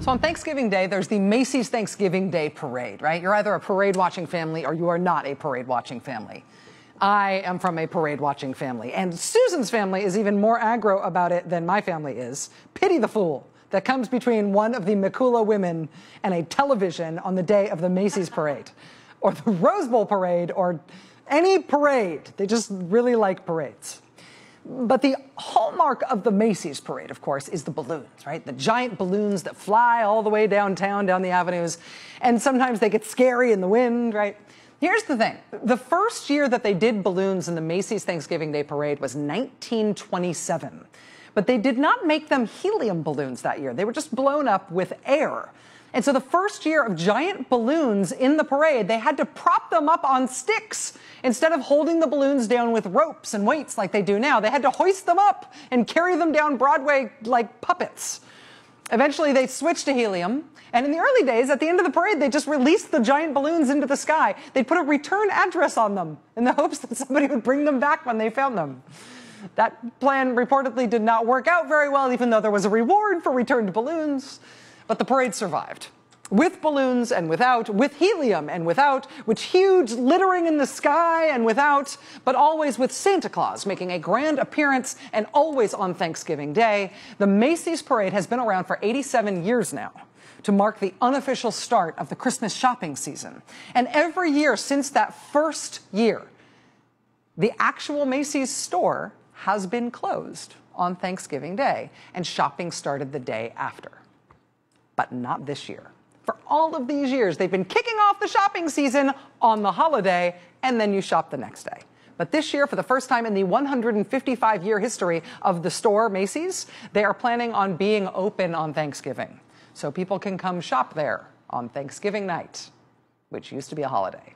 So on Thanksgiving Day, there's the Macys Thanksgiving Day Parade, right? You're either a parade-watching family or you are not a parade-watching family. I am from a parade-watching family, and Susan's family is even more aggro about it than my family is. Pity the fool that comes between one of the Mikula women and a television on the day of the Macys Parade, or the Rose Bowl Parade, or any parade. They just really like parades. But the hallmark of the Macys Parade, of course, is the balloons, right? The giant balloons that fly all the way downtown, down the avenues, and sometimes they get scary in the wind, right? Here's the thing. The first year that they did balloons in the Macys Thanksgiving Day Parade was 1927. But they did not make them helium balloons that year. They were just blown up with air. And so the first year of giant balloons in the parade, they had to prop them up on sticks. Instead of holding the balloons down with ropes and weights like they do now, they had to hoist them up and carry them down Broadway like puppets. Eventually, they switched to helium. And in the early days, at the end of the parade, they just released the giant balloons into the sky. They'd put a return address on them in the hopes that somebody would bring them back when they found them. That plan reportedly did not work out very well, even though there was a reward for returned balloons. But the parade survived. With balloons and without, with helium and without, with huge littering in the sky and without, but always with Santa Claus making a grand appearance and always on Thanksgiving Day. The Macys Parade has been around for 87 years now to mark the unofficial start of the Christmas shopping season. And every year since that first year, the actual Macys store has been closed on Thanksgiving Day, and shopping started the day after. But not this year. For all of these years, they've been kicking off the shopping season on the holiday, and then you shop the next day. But this year, for the first time in the 155-year history of the store, Macys, they are planning on being open on Thanksgiving. So people can come shop there on Thanksgiving night, which used to be a holiday.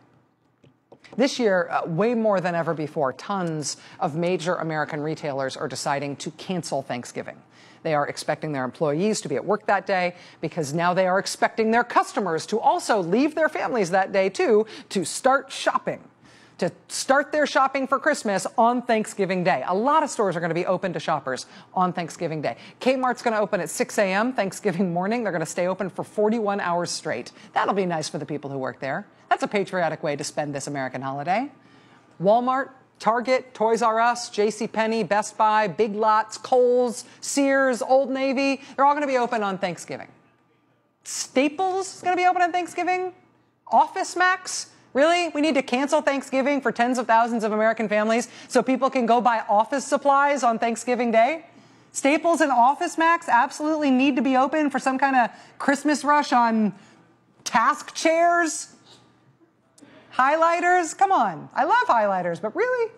This year, way more than ever before, tons of major American retailers are deciding to cancel Thanksgiving. They are expecting their employees to be at work that day because now they are expecting their customers to also leave their families that day, too, to start shopping, to start their shopping for Christmas on Thanksgiving Day. A lot of stores are going to be open to shoppers on Thanksgiving Day. Kmart's going to open at 6 a.m. Thanksgiving morning. They're going to stay open for 41 hours straight. That'll be nice for the people who work there. That's a patriotic way to spend this American holiday. Walmart, Target, Toys R Us, JCPenney, Best Buy, Big Lots, Kohl's, Sears, Old Navy, they're all going to be open on Thanksgiving. Staples is going to be open on Thanksgiving? Office Max? Really? We need to cancel Thanksgiving for tens of thousands of American families so people can go buy office supplies on Thanksgiving Day? Staples and Office Max absolutely need to be open for some kind of Christmas rush on task chairs? Highlighters? Come on. I love highlighters, but really?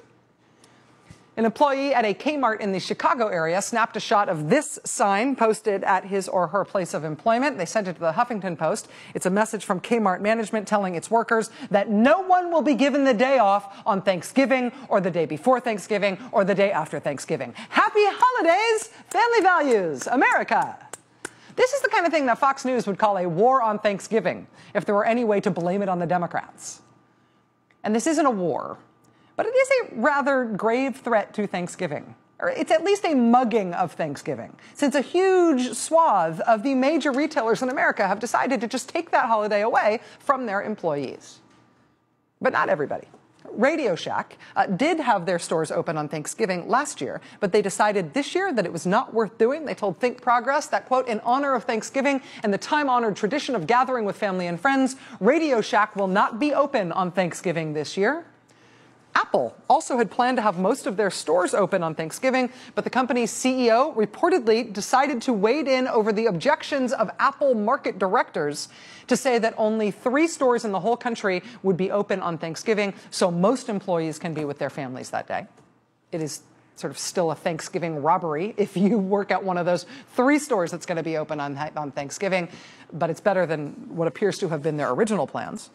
An employee at a Kmart in the Chicago area snapped a shot of this sign posted at his or her place of employment. They sent it to the Huffington Post. It's a message from Kmart management telling its workers that no one will be given the day off on Thanksgiving or the day before Thanksgiving or the day after Thanksgiving. Happy holidays, family values, America. This is the kind of thing that Fox News would call a war on Thanksgiving if there were any way to blame it on the Democrats. And this isn't a war, but it is a rather grave threat to Thanksgiving. Or it's at least a mugging of Thanksgiving, since a huge swath of the major retailers in America have decided to just take that holiday away from their employees. But not everybody. RadioShack did have their stores open on Thanksgiving last year, but they decided this year that it was not worth doing. They told Think Progress that, quote, in honor of Thanksgiving and the time-honored tradition of gathering with family and friends, RadioShack will not be open on Thanksgiving this year. Apple also had planned to have most of their stores open on Thanksgiving, but the company's CEO reportedly decided to wade in over the objections of Apple market directors to say that only 3 stores in the whole country would be open on Thanksgiving, so most employees can be with their families that day. It is sort of still a Thanksgiving robbery if you work at one of those 3 stores that's going to be open on Thanksgiving, but it's better than what appears to have been their original plans.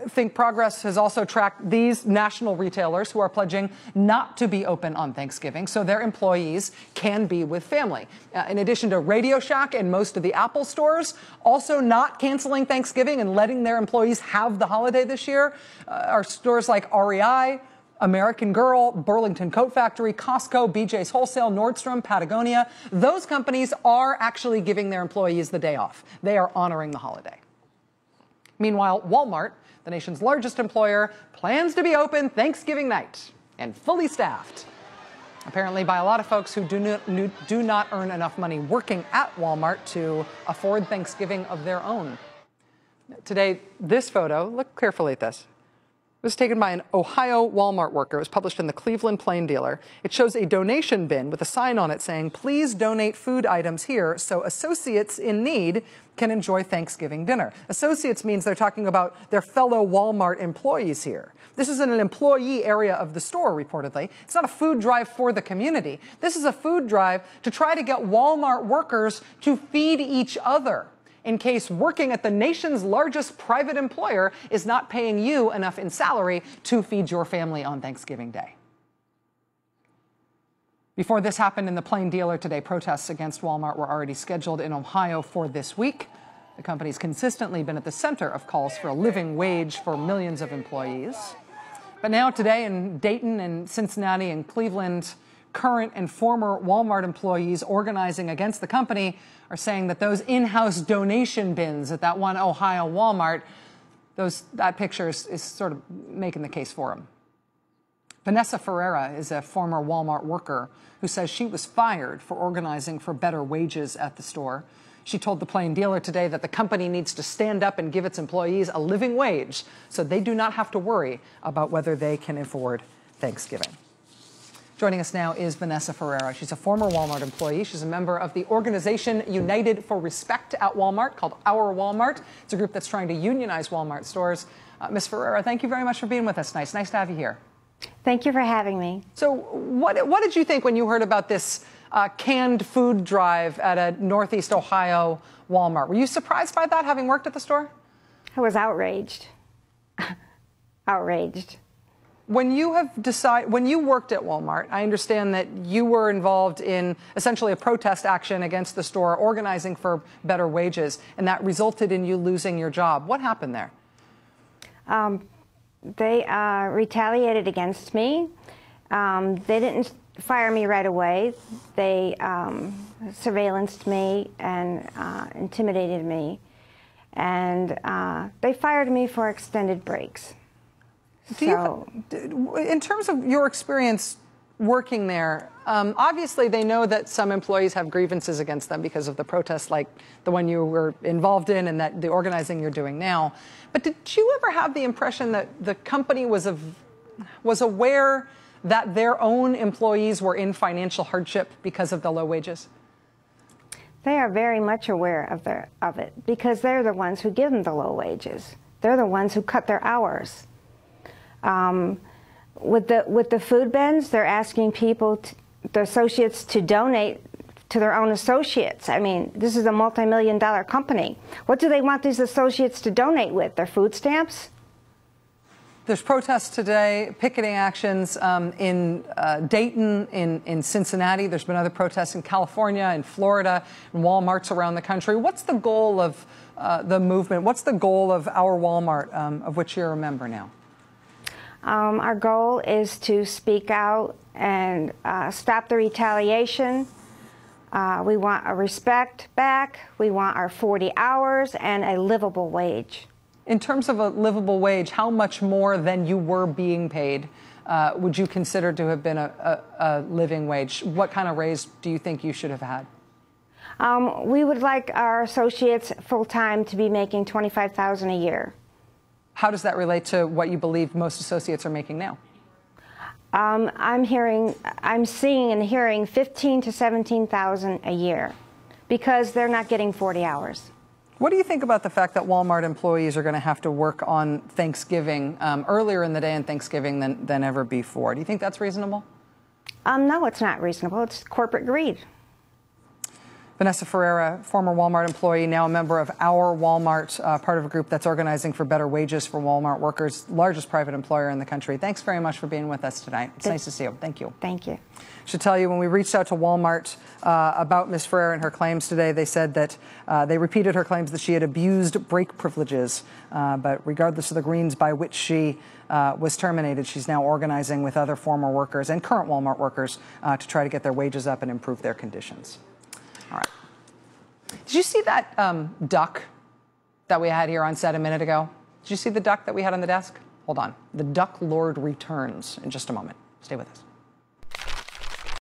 Think Progress has also tracked these national retailers who are pledging not to be open on Thanksgiving so their employees can be with family. In addition to RadioShack and most of the Apple stores, also not canceling Thanksgiving and letting their employees have the holiday this year are stores like REI, American Girl, Burlington Coat Factory, Costco, BJ's Wholesale, Nordstrom, Patagonia, those companies are actually giving their employees the day off. They are honoring the holiday. Meanwhile, Walmart, the nation's largest employer, plans to be open Thanksgiving night and fully staffed. Apparently by a lot of folks who do not earn enough money working at Walmart to afford Thanksgiving of their own. Today, this photo, look carefully at this. It was taken by an Ohio Walmart worker. It was published in the Cleveland Plain Dealer. It shows a donation bin with a sign on it saying, "Please donate food items here so associates in need can enjoy Thanksgiving dinner." Associates means they're talking about their fellow Walmart employees here. This is in an employee area of the store, reportedly. It's not a food drive for the community. This is a food drive to try to get Walmart workers to feed each other, in case working at the nation's largest private employer is not paying you enough in salary to feed your family on Thanksgiving Day. Before this happened in the Plain Dealer today, protests against Walmart were already scheduled in Ohio for this week. The company's consistently been at the center of calls for a living wage for millions of employees. But now today in Dayton and Cincinnati and Cleveland, current and former Walmart employees organizing against the company are saying that those in-house donation bins at that one Ohio Walmart, that picture is sort of making the case for them. Vanessa Ferrara is a former Walmart worker who says she was fired for organizing for better wages at the store. She told the Plain Dealer today that the company needs to stand up and give its employees a living wage so they do not have to worry about whether they can afford Thanksgiving. Joining us now is Vanessa Ferrara. She's a former Walmart employee. She's a member of the organization United for Respect at Walmart, called Our Walmart. It's a group that's trying to unionize Walmart stores. Ms. Ferrara, thank you very much for being with us. Nice to have you here. Thank you for having me. So what did you think when you heard about this canned food drive at a Northeast Ohio Walmart? Were you surprised by that, having worked at the store? I was outraged. Outraged. When you worked at Walmart, I understand that you were involved in essentially a protest action against the store, organizing for better wages, and that resulted in you losing your job. What happened there? They retaliated against me. They didn't fire me right away. They surveillanced me and intimidated me. And they fired me for extended breaks. In terms of your experience working there, obviously they know that some employees have grievances against them because of the protests like the one you were involved in and that the organizing you're doing now. But did you ever have the impression that the company was aware that their own employees were in financial hardship because of the low wages? They are very much aware of it because they're the ones who give them the low wages. They're the ones who cut their hours. With the food bins, they're asking people, the associates, to donate to their own associates. I mean, this is a multi-million-dollar company. What do they want these associates to donate with? Their food stamps? There's protests today, picketing actions in Dayton, in Cincinnati. There's been other protests in California, in Florida, and Walmarts around the country. What's the goal of the movement? What's the goal of Our Walmart, of which you're a member now? Our goal is to speak out and stop the retaliation. We want a respect back. We want our 40 hours and a livable wage. In terms of a livable wage, how much more than you were being paid would you consider to have been a living wage? What kind of raise do you think you should have had? We would like our associates full-time to be making $25,000 a year. How does that relate to what you believe most associates are making now? I'm seeing and hearing $15,000 to $17,000 a year because they're not getting 40 hours. What do you think about the fact that Walmart employees are going to have to work on Thanksgiving earlier in the day on Thanksgiving than ever before? Do you think that's reasonable? No, it's not reasonable. It's corporate greed. Vanessa Ferrara, former Walmart employee, now a member of Our Walmart, part of a group that's organizing for better wages for Walmart workers, largest private employer in the country. Thanks very much for being with us tonight. It's nice to see you. Thank you. Thank you. I should tell you, when we reached out to Walmart about Ms. Ferrara and her claims today, they said that they repeated her claims that she had abused break privileges. But regardless of the reasons by which she was terminated, she's now organizing with other former workers and current Walmart workers to try to get their wages up and improve their conditions. All right. Did you see that duck that we had here on set a minute ago? Did you see the duck that we had on the desk? Hold on. The Duck Lord returns in just a moment. Stay with us.